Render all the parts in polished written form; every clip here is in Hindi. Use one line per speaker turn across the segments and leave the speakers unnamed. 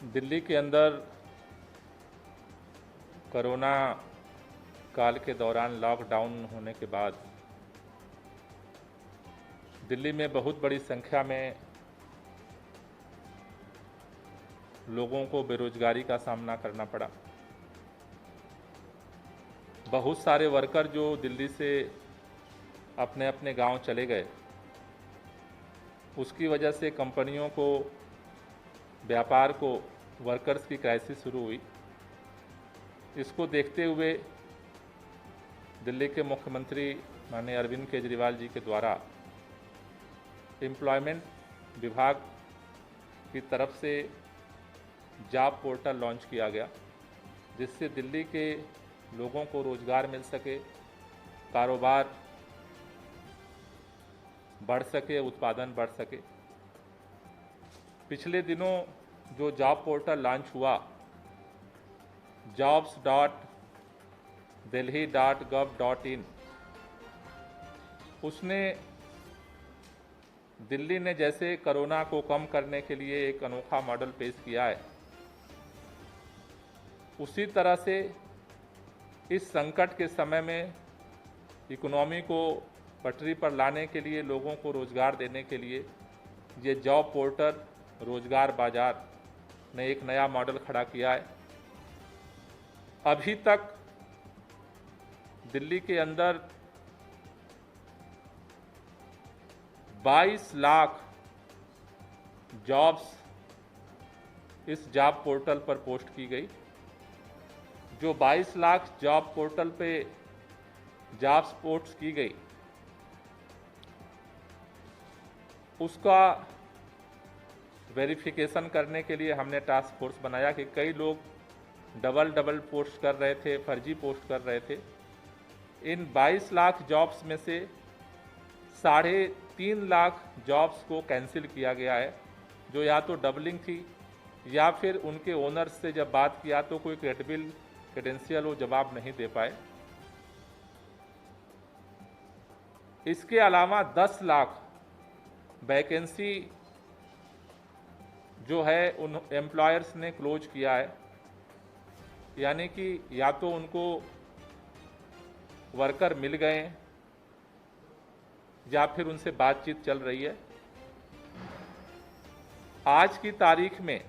दिल्ली के अंदर कोरोना काल के दौरान लॉकडाउन होने के बाद दिल्ली में बहुत बड़ी संख्या में लोगों को बेरोजगारी का सामना करना पड़ा। बहुत सारे वर्कर जो दिल्ली से अपने अपने गांव चले गए, उसकी वजह से कंपनियों को, व्यापार को वर्कर्स की क्राइसिस शुरू हुई। इसको देखते हुए दिल्ली के मुख्यमंत्री माननीय अरविंद केजरीवाल जी के द्वारा एम्प्लॉयमेंट विभाग की तरफ से जॉब पोर्टल लॉन्च किया गया, जिससे दिल्ली के लोगों को रोजगार मिल सके, कारोबार बढ़ सके, उत्पादन बढ़ सके। पिछले दिनों जो जॉब पोर्टल लॉन्च हुआ, jobs.delhi.gov.in, उसने दिल्ली ने जैसे कोरोना को कम करने के लिए एक अनोखा मॉडल पेश किया है, उसी तरह से इस संकट के समय में इकोनॉमी को पटरी पर लाने के लिए, लोगों को रोजगार देने के लिए ये जॉब पोर्टल रोजगार बाजार ने एक नया मॉडल खड़ा किया है। अभी तक दिल्ली के अंदर 22 लाख जॉब्स इस जॉब पोर्टल पर पोस्ट की गई। जो 22 लाख जॉब पोर्टल पे जॉब्स पोस्ट की गई, उसका वेरिफिकेशन करने के लिए हमने टास्क फोर्स बनाया कि कई लोग डबल पोस्ट कर रहे थे, फर्जी पोस्ट कर रहे थे। इन 22 लाख जॉब्स में से 3.5 लाख जॉब्स को कैंसिल किया गया है, जो या तो डबलिंग थी या फिर उनके ओनर्स से जब बात किया तो कोई क्रेडेंशियल वो जवाब नहीं दे पाए। इसके अलावा 10 लाख वैकेंसी जो है उन एम्प्लॉयर्स ने क्लोज किया है, यानी कि या तो उनको वर्कर मिल गए या फिर उनसे बातचीत चल रही है। आज की तारीख में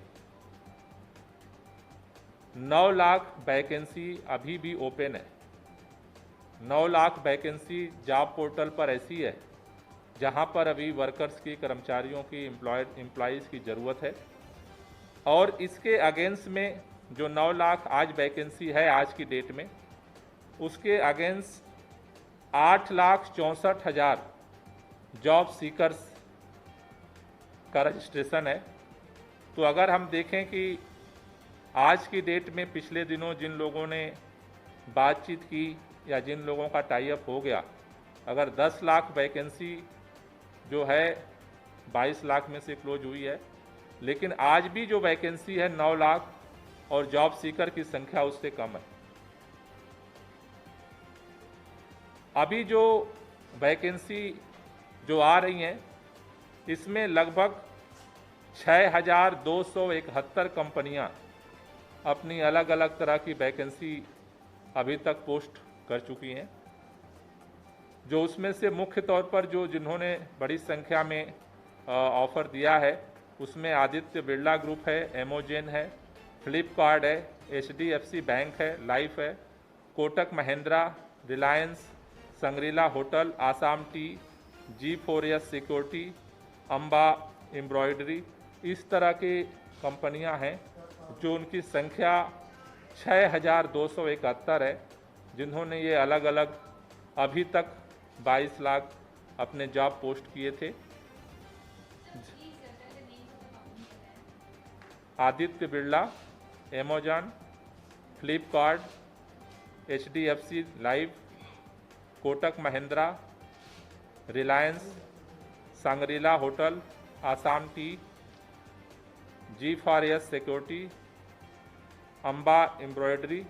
9 लाख वैकेंसी अभी भी ओपन है। 9 लाख वैकेंसी जॉब पोर्टल पर ऐसी है जहां पर अभी वर्कर्स की, कर्मचारियों की, एम्प्लॉयज़ की ज़रूरत है। और इसके अगेंस्ट में जो 9 लाख आज वैकेंसी है आज की डेट में, उसके अगेंस्ट 8,64,000 जॉब सीकर्स का रजिस्ट्रेशन है। तो अगर हम देखें कि आज की डेट में पिछले दिनों जिन लोगों ने बातचीत की या जिन लोगों का टाई अप हो गया, अगर 10 लाख वैकेंसी जो है 22 लाख में से क्लोज हुई है, लेकिन आज भी जो वैकेंसी है 9 लाख और जॉब सीकर की संख्या उससे कम है। अभी जो वैकेंसी जो आ रही हैं, इसमें लगभग 6,271 कंपनियां अपनी अलग अलग तरह की वैकेंसी अभी तक पोस्ट कर चुकी हैं। जो उसमें से मुख्य तौर पर जिन्होंने बड़ी संख्या में ऑफर दिया है, उसमें आदित्य बिरला ग्रुप है, एमोजेन है, फ्लिपकार्ट है, HDFC बैंक है, लाइफ है, Kotak Mahindra, Reliance, Shangri-La hotel, Assam tea, G4S security, Amba embroidery, इस तरह की कंपनियां हैं जो उनकी संख्या 6,271 है, जिन्होंने ये अलग अलग अभी तक 22 लाख अपने जॉब पोस्ट किए थे। Aditya Birla, Amazon, Flipkart, HDFC life, Kotak Mahindra, Reliance, Shangrila hotel, Assam tea, G4S security, Amba embroidery,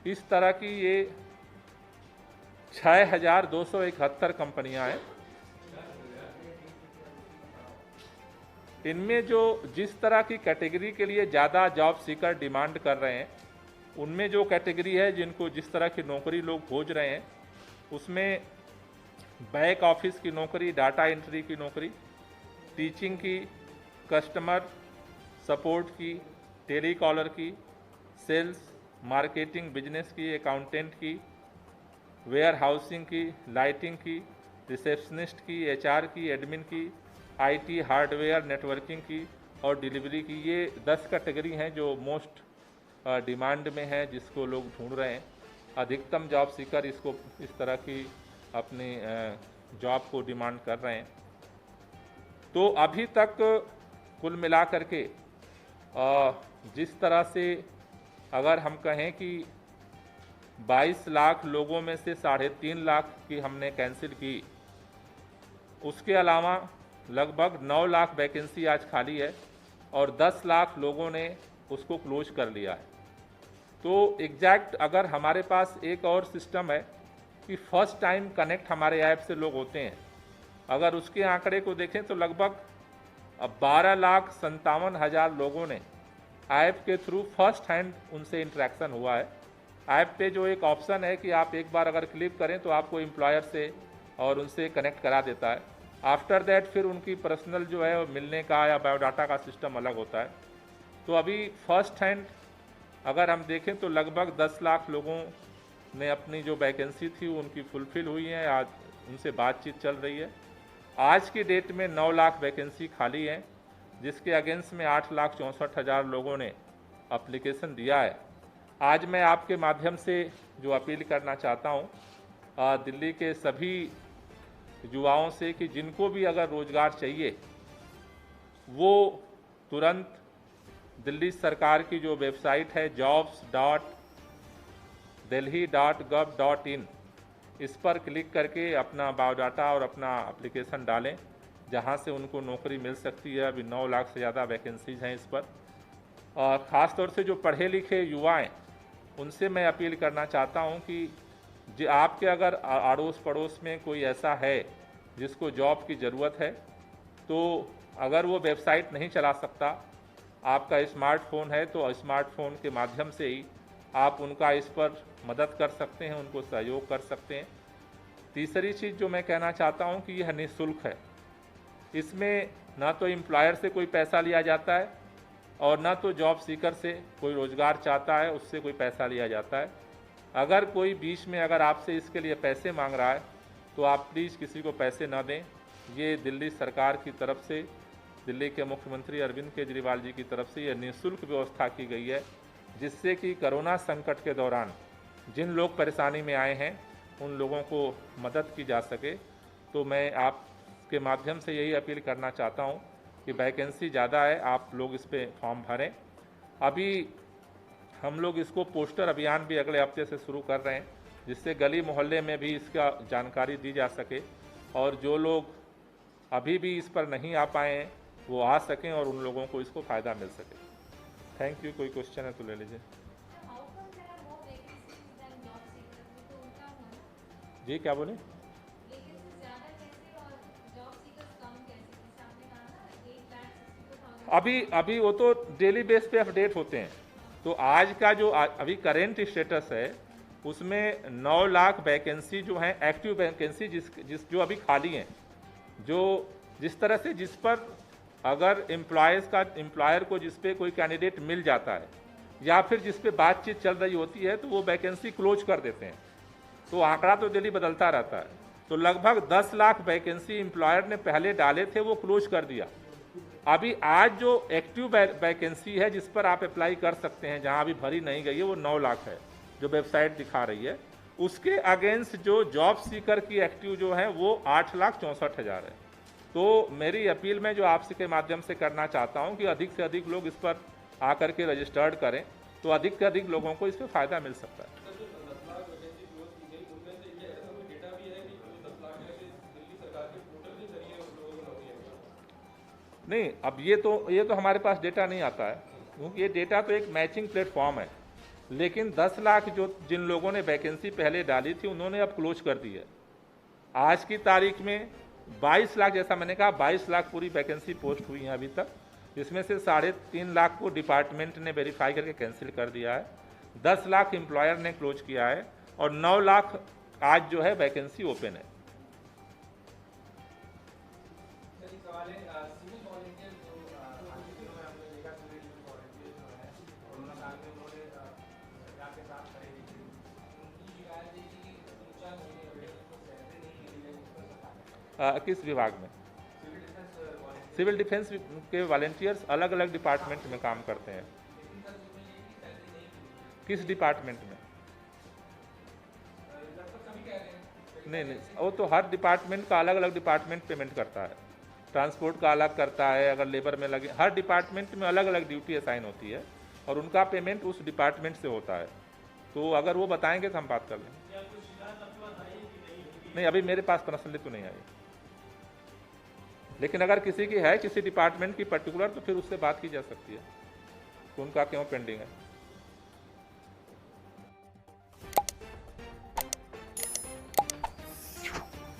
इस तरह की ये 6,271 कंपनियां हैं। इनमें जो जिस तरह की कैटेगरी के लिए ज़्यादा जॉब सीकर डिमांड कर रहे हैं, उनमें जो कैटेगरी है जिनको जिस तरह की नौकरी लोग खोज रहे हैं, उसमें बैक ऑफिस की नौकरी, डाटा एंट्री की नौकरी, टीचिंग की, कस्टमर सपोर्ट की, टेलीकॉलर की, सेल्स, मार्केटिंग, बिजनेस की, अकाउंटेंट की, वेयर हाउसिंग की, लाइटिंग की, रिसेप्शनिस्ट की, एचआर की, एडमिन की, आईटी, हार्डवेयर, नेटवर्किंग की और डिलीवरी की। ये 10 कैटेगरी हैं जो मोस्ट डिमांड में है, जिसको लोग ढूंढ रहे हैं। अधिकतम जॉब सीकर इसको इस तरह की अपनी जॉब को डिमांड कर रहे हैं। तो अभी तक कुल मिला करके जिस तरह से अगर हम कहें कि 22 लाख लोगों में से 3.5 लाख की हमने कैंसिल की, उसके अलावा लगभग 9 लाख वैकेंसी आज खाली है और 10 लाख लोगों ने उसको क्लोज कर लिया है। तो एग्जैक्ट अगर हमारे पास एक और सिस्टम है कि फर्स्ट टाइम कनेक्ट हमारे ऐप से लोग होते हैं, अगर उसके आंकड़े को देखें तो लगभग 12,57,000 लोगों ने ऐप के थ्रू फर्स्ट हैंड उनसे इंटरेक्शन हुआ है। ऐप पे जो एक ऑप्शन है कि आप एक बार अगर क्लिक करें तो आपको एम्प्लॉयर से और उनसे कनेक्ट करा देता है। आफ्टर दैट फिर उनकी पर्सनल जो है मिलने का या बायोडाटा का सिस्टम अलग होता है। तो अभी फर्स्ट हैंड अगर हम देखें तो लगभग 10 लाख लोगों ने अपनी जो वैकेंसी थी उनकी फुलफिल हुई है, आज उनसे बातचीत चल रही है। आज की डेट में 9 लाख वैकेंसी खाली है, जिसके अगेंस्ट में 8,64,000 लोगों ने एप्लीकेशन दिया है। आज मैं आपके माध्यम से जो अपील करना चाहता हूँ दिल्ली के सभी युवाओं से कि जिनको भी अगर रोजगार चाहिए वो तुरंत दिल्ली सरकार की जो वेबसाइट है jobs.delhi.gov.in, इस पर क्लिक करके अपना बायोडाटा और अपना एप्लीकेशन डालें, जहां से उनको नौकरी मिल सकती है। अभी 9 लाख से ज़्यादा वैकेंसीज हैं इस पर। और ख़ास तौर से जो पढ़े लिखे युवा हैं उनसे मैं अपील करना चाहता हूं कि जो आपके अगर अड़ोस पड़ोस में कोई ऐसा है जिसको जॉब की ज़रूरत है, तो अगर वो वेबसाइट नहीं चला सकता, आपका स्मार्टफोन है तो स्मार्टफोन के माध्यम से ही आप उनका इस पर मदद कर सकते हैं, उनको सहयोग कर सकते हैं। तीसरी चीज़ जो मैं कहना चाहता हूं कि यह निःशुल्क है। इसमें ना तो एम्प्लॉयर से कोई पैसा लिया जाता है और ना तो जॉब सीकर से कोई रोज़गार चाहता है उससे कोई पैसा लिया जाता है। अगर कोई बीच में अगर आपसे इसके लिए पैसे मांग रहा है तो आप प्लीज़ किसी को पैसे ना दें। ये दिल्ली सरकार की तरफ से, दिल्ली के मुख्यमंत्री अरविंद केजरीवाल जी की तरफ से यह निःशुल्क व्यवस्था की गई है, जिससे कि कोरोना संकट के दौरान जिन लोग परेशानी में आए हैं उन लोगों को मदद की जा सके। तो मैं आपके माध्यम से यही अपील करना चाहता हूं कि वैकेंसी ज़्यादा है, आप लोग इस पर फॉर्म भरें। अभी हम लोग इसको पोस्टर अभियान भी अगले हफ्ते से शुरू कर रहे हैं, जिससे गली मोहल्ले में भी इसका जानकारी दी जा सके और जो लोग अभी भी इस पर नहीं आ पाए हैं वो आ सकें और उन लोगों को इसको फ़ायदा मिल सके। Thank you. कोई क्वेश्चन है तो ले लीजिए। जी क्या बोले? अभी वो तो डेली बेस पे अपडेट होते हैं। तो आज का जो अभी करेंट स्टेटस है उसमें 9 लाख वैकेंसी जो हैं एक्टिव वैकेंसी जिस जो अभी खाली हैं, जो जिस तरह से जिस पर अगर एम्प्लॉयर को जिस पे कोई कैंडिडेट मिल जाता है या फिर जिस पे बातचीत चल रही होती है तो वो वैकेंसी क्लोज कर देते हैं। तो आंकड़ा तो डेली बदलता रहता है। तो लगभग 10 लाख वैकेंसी एम्प्लॉयर ने पहले डाले थे वो क्लोज कर दिया। अभी आज जो एक्टिव वैकेंसी है जिस पर आप अप्लाई कर सकते हैं, जहां अभी भरी नहीं गई है, वो 9 लाख है जो वेबसाइट दिखा रही है। उसके अगेंस्ट जो जॉब सीकर की एक्टिव जो है वो 8,64,000 है। तो मेरी अपील मैं जो आपसे के माध्यम से करना चाहता हूं कि अधिक से अधिक लोग इस पर आकर के रजिस्टर्ड करें तो अधिक से अधिक लोगों को इससे फ़ायदा मिल सकता है। नहीं, अब ये तो हमारे पास डेटा नहीं आता है, क्योंकि ये डेटा तो एक मैचिंग प्लेटफॉर्म है। लेकिन 10 लाख जो जिन लोगों ने वैकेंसी पहले डाली थी उन्होंने अब क्लोज कर दी है। आज की तारीख में 22 लाख, जैसा मैंने कहा 22 लाख पूरी वैकेंसी पोस्ट हुई हैं अभी तक, जिसमें से 3.5 लाख को डिपार्टमेंट ने वेरीफाई करके कैंसिल कर दिया है, 10 लाख एम्प्लॉयर ने क्लोज किया है और 9 लाख आज जो है वैकेंसी ओपन है। किस विभाग में? सिविल डिफेंस के वॉलेंटियर्स अलग अलग डिपार्टमेंट में काम करते हैं। किस डिपार्टमेंट में? नहीं, वो तो हर डिपार्टमेंट का अलग अलग डिपार्टमेंट पेमेंट करता है। ट्रांसपोर्ट का अलग करता है, अगर लेबर में लगे, हर डिपार्टमेंट में अलग अलग ड्यूटी असाइन होती है और उनका पेमेंट उस डिपार्टमेंट से होता है। तो अगर वो बताएंगे तो हम बात कर लेंगे। नहीं, अभी मेरे पास पर्सनली तो नहीं आई, लेकिन अगर किसी की है, किसी डिपार्टमेंट की पर्टिकुलर, तो फिर उससे बात की जा सकती है तो उनका क्यों पेंडिंग है।